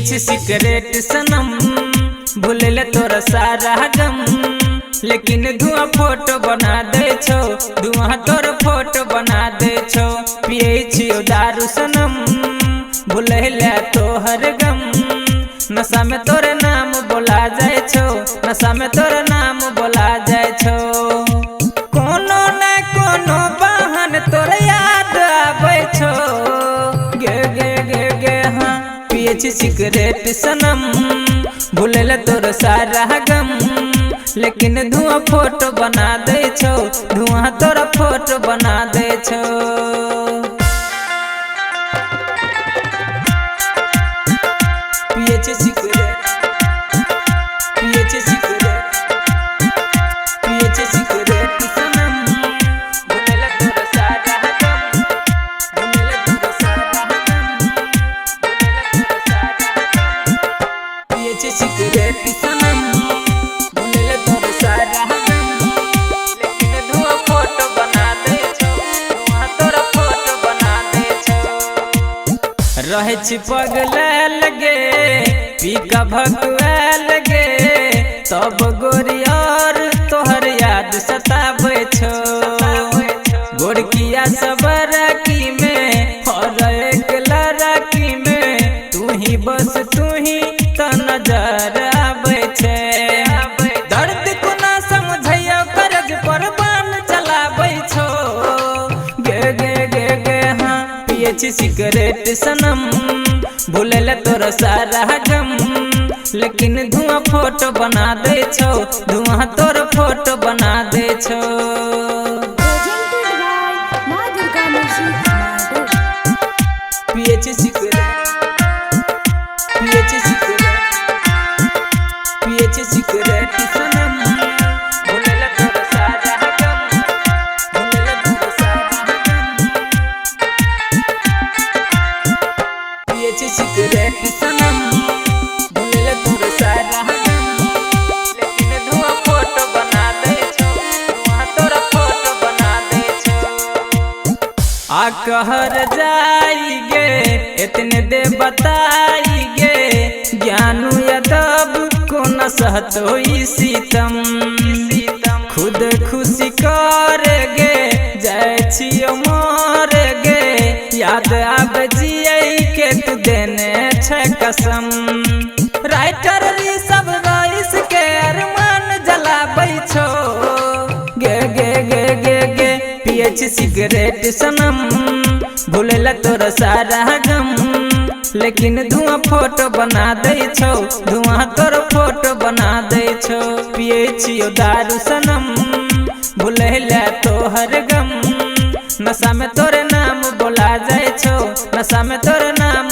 छी सिगरेट सनम, भूले तोरा सारा गम, लेकिन धुआं फोटो बना दे छो, धुआं तोर फोटो बना दे छो। पिए छियो दारू सनम, भूले तोहर गम, नशा में तोरे नाम बोला जाए छो, नशा में तोरे नाम बोला जाए छो। कोनो न कोनो बहन तोरे याद आवे छो, गे गे गे गे हाँ। पिए छी सिगरेट सनम, भूले तोर सारा गम, लेकिन धुआं फोटो बना दे छो, धुआं तोरा फोटो बना दे छो। पिए छी सिगरेट, पिए छी सिगरेट, पिए छी सिगरेट सनम, भूले तोर सारा गम, भूले तोर सारा गम, भूले तोर सारा गम। पिए छी सिगरेट सनम, भूले तोर सारा गम, लेकिन धुआं फोटो बना दे छो, धुआं तोरा फोटो बना दे छो। रहे छी पगलैल गे, पी का भगवैल गे, तब गोरी और तोहर याद सतावे छो। गोरकिया सबरकी में और एक लड़की में, तू ही बस तू ही तो नजर आवे छे। दर्द को ना समझैया करज पर बान चलावे छो, गे गे गे गे हाँ। पिए छी सिगरेट सनम, भूले तोर सारा गम, लेकिन धुआं फोटो बना दे छो, धुआं तोर फोटो बना दे छो। पिए छी सिगरेट, पिए छी सिगरेट, पिए छी सिगरेट सनम, भूले तोर सारा गम, भूले तोर सारा गम। पिए छी सिगरेट सनम, भूले तोर सारा गम, लेकिन धुआं फोटो बना दे छो, धुआं तोरा फोटो बना दे छो। आ कहर जाई गे, इतने दे बताई गे, ज्ञानू यादव को न सहतो ई सीतम, खुद खुशी कर गे, जाय छियो मोर गे, याद आवे जियै के तू देने छे कसम। राइटर सब रईस के अरमान जलाबै छो, गे गे गे गे गे। पिए छी सिगरेट सनम, भूले तोर सारा गम, लेकिन धुआं फोटो बना दे छो, धुआं तोर फोटो बना दे छो। पिए छियो दारू सनम, भूले तोहर गम, नशा में तोरे नाम बोला जाए छो, नशा में तोरे नाम